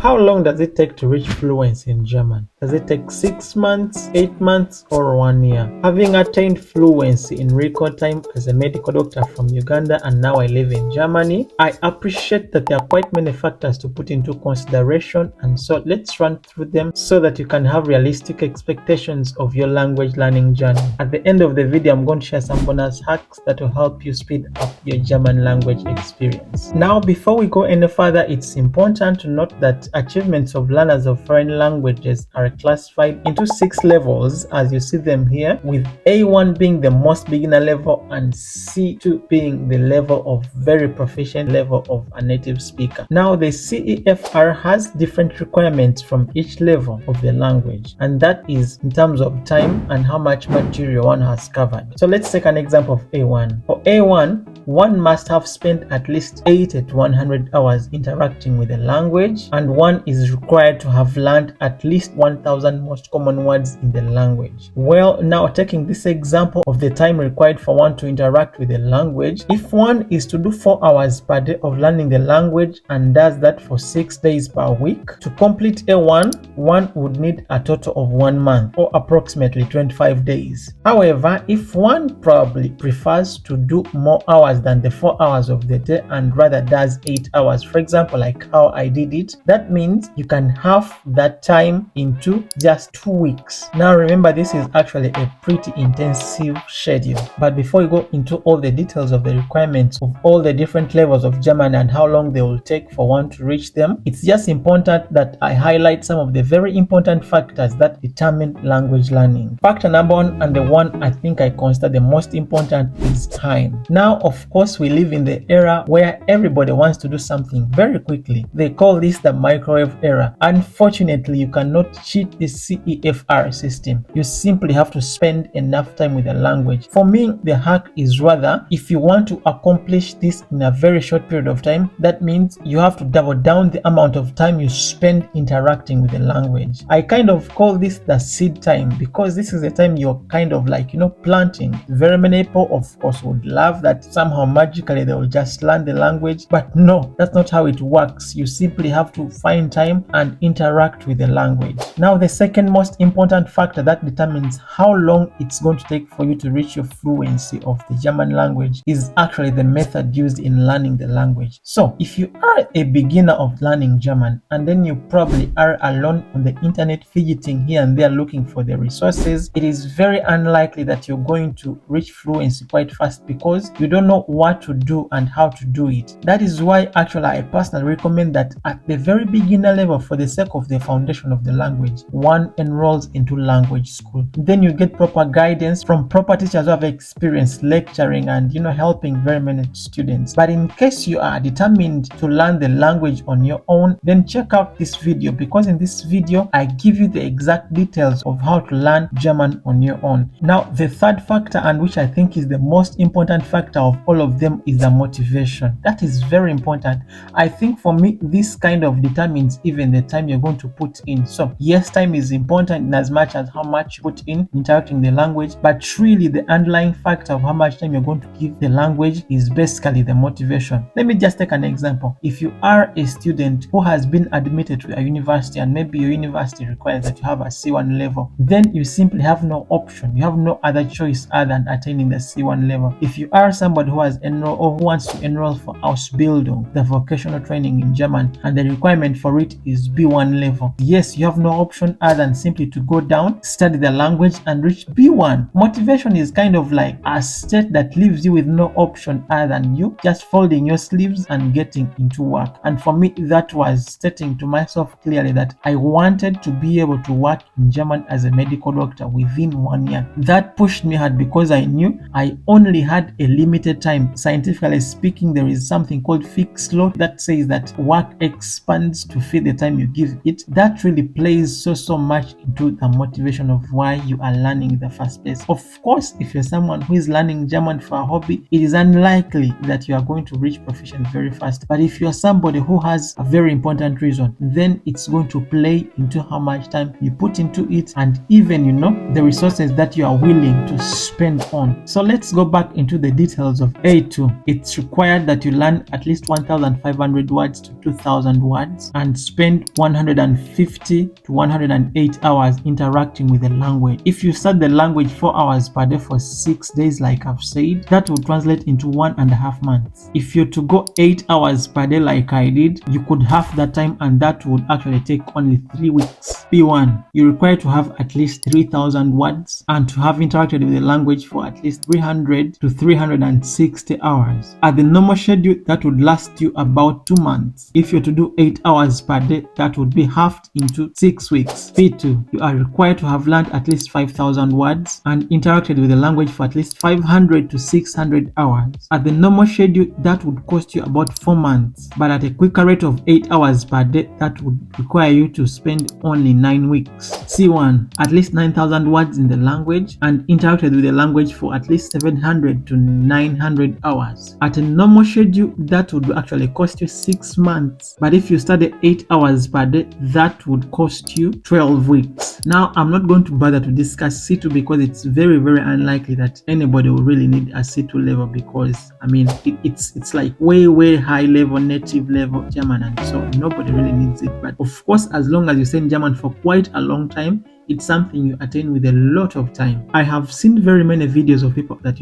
how long does it take to reach fluency in German? Does it take 6 months, 8 months, or 1 year? Having attained fluency in record time as a medical doctor from Uganda and now I live in Germany, I appreciate that there are quite many factors to put into consideration, and so let's run through them so that you can have realistic expectations of your language learning journey. At the end of the video, I'm going to share some bonus hacks that will help you speed up your German language experience. Now, before we go any further, it's important to note that achievements of learners of foreign languages are classified into 6 levels as you see them here, with A1 being the most beginner level and C2 being the level of very proficient level of a native speaker. Now, the CFR has different requirements from each level of the language, and that is in terms of time and how much material one has covered. So let's take an example of A1. For A1, one must have spent at least 80 to 100 hours interacting with the language, and one is required to have learned at least 1000 most common words in the language. Well, now taking this example of the time required for one to interact with the language, if one is to do 4 hours per day of learning the language and does that for 6 days per week, to complete A1, one would need a total of 1 month or approximately 25 days. However, if one probably prefers to do more hours than the 4 hours of the day and rather does 8 hours, for example, like how I did it, that means you can halve that time into just 2 weeks. Now remember, this is actually a pretty intensive schedule. But before you go into all the details of the requirements of all the different levels of German and how long they will take for one to reach them, it's just important that I highlight some of the very important factors that determine language learning. Factor number 1, and the one I think I consider the most important, is time. Now, of course, we live in the era where everybody wants to do something very quickly. They call this the microwave era. Unfortunately, you cannot cheat the CFR system. You simply have to spend enough time with the language. For me, the hack is rather, if you want to accomplish this in a very short period of time, that means you have to double down the amount of time you spend interacting with the language. I kind of call this the seed time, because this is the time you're kind of like, planting. Very many people, of course, would love that somehow magically they will just learn the language, but no, that's not how it works. You simply have to find time and interact with the language. Now, the second most important factor that determines how long it's going to take for you to reach your fluency of the German language is actually the method used in learning the language. So if you are a beginner of learning German and then you probably are alone on the internet fidgeting here and there looking for the resources, it is very unlikely that you're going to reach fluency quite fast because you don't know what to do and how to do it. That is why actually I personally recommend that at the very beginner level, for the sake of the foundation of the language, one enrolls into language school. Then you get proper guidance from proper teachers who have experience lecturing and helping very many students. But in case you are determined to learn the language on your own, then check out this video, because in this video I give you the exact details of how to learn German on your own. Now, the third factor, and which I think is the most important factor of all of them, is the motivation. That is very important. I think for me, this kind of determines even the time you're going to put in. So yes, time is important in as much as how much you put in interacting the language, but really the underlying factor of how much time you're going to give the language is basically the motivation. Let me just take an example. If you are a student who has been admitted to a university and maybe your university requires that you have a C1 level, then you simply have no option. You have no other choice other than attaining the C1 level. If you are somebody who has enrolled or who wants to enroll for Ausbildung, the vocational training in German, and the requirement for it is B1 level, yes, you have no option other than simply to go down, study the language, and reach B1. Motivation is kind of like a state that leaves you with no option other than you just folding your sleeves and getting into work. And for me, that was stating to myself clearly that I wanted to be able to work in German as a medical doctor within 1 year. That pushed me hard because I knew I only had a limited time. Scientifically speaking, there is something called fixed law that says that work expands to fit the time you give it. That really plays so much into the motivation of why you are learning in the first place. Of course, if you're someone who is learning German for a hobby, it is unlikely that you are going to reach proficient very fast. But if you're somebody who has a very important reason, then it's going to play into how much time you put into it, and even the resources that you are willing to spend on. So let's go back into the details of A2. It's required that you learn at least 1,500 words to 2,000 words and spend 150 to 108 hours interacting with the language. If you start the language 4 hours per day for 6 days, like I've said, that will translate into 1.5 months. If you're to go 8 hours per day like I did, you could half that time, and that would actually take only 3 weeks. B1, you require to have at least 3,000 words and to have interacted with the language for at least 300 to 360 hours. At the normal schedule, that would last you about 2 months. If you're to do 8 hours per day, that would be halved into 6 weeks. B2, you are required to have learned at least 5,000 words and interacted with the language for at least 500 to 600 hours. At the normal schedule, that would cost you about 4 months, but at a quicker rate of 8 hours per day, that would require you to spend only 9 weeks. C1, at least 9,000 words in the language and interacted with the language for at least 700 to 900 hours. At a normal schedule, that would actually cost you 6 months, but if you study 8 hours per day, that would cost you 12 weeks. Now, I'm not going to bother to discuss C2 because it's very unlikely that anybody will really need a C2 level, because it's like way high level, native level German, and so nobody really needs it. But of course, as long as you stay in German for quite a long time, it's something you attain with a lot of time. I have seen very many videos of people that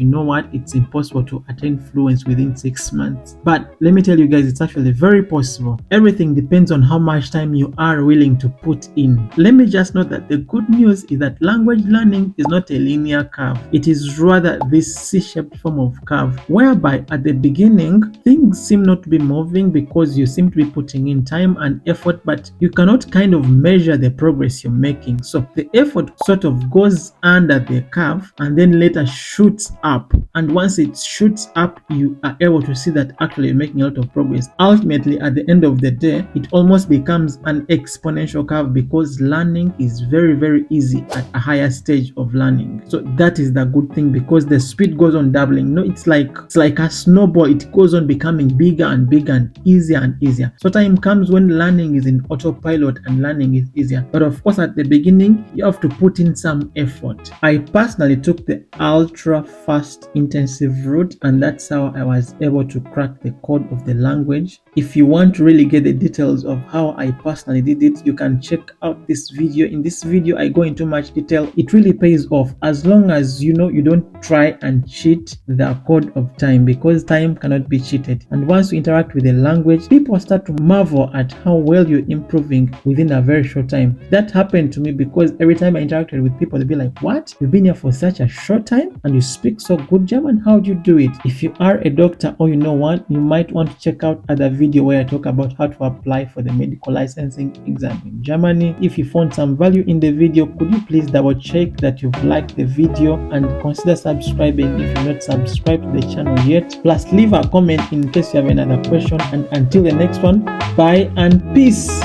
it's impossible to attain fluency within 6 months. But let me tell you guys, it's actually very possible. Everything depends on how much time you are willing to put in. Let me just note that the good news is that language learning is not a linear curve. It is rather this C-shaped form of curve, whereby at the beginning, things seem not to be moving because you seem to be putting in time and effort, but you cannot kind of measure the progress you're making. So the effort sort of goes under the curve and then later shoots up, and once it shoots up, you are able to see that actually you're making a lot of progress. Ultimately, at the end of the day, it almost becomes an exponential curve because learning is very easy at a higher stage of learning. So that is the good thing, because the speed goes on doubling. It's like a snowball. It goes on becoming bigger and bigger and easier. So time comes when learning is in autopilot and learning is easier. But of course, at the beginning, you have to put in some effort. I personally took the ultra fast intensive route, and that's how I was able to crack the code of the language. If you want to really get the details of how I personally did it, you can check out this video. In this video, I go into much detail. It really pays off as long as you don't try and cheat the code of time, because time cannot be cheated. And once you interact with the language, people start to marvel at how well you're improving within a very short time. That happened to me because every time I interacted with people, they'd be like, "What? You've been here for such a short time and you speak so good German? How do you do it?" If you are a doctor, or you might want to check out other video where I talk about how to apply for the medical licensing exam in Germany. If you found some value in the video, could you please double check that you've liked the video and consider subscribing if you're not subscribed to the channel yet. Plus, leave a comment in case you have another question, and until the next one, bye and peace.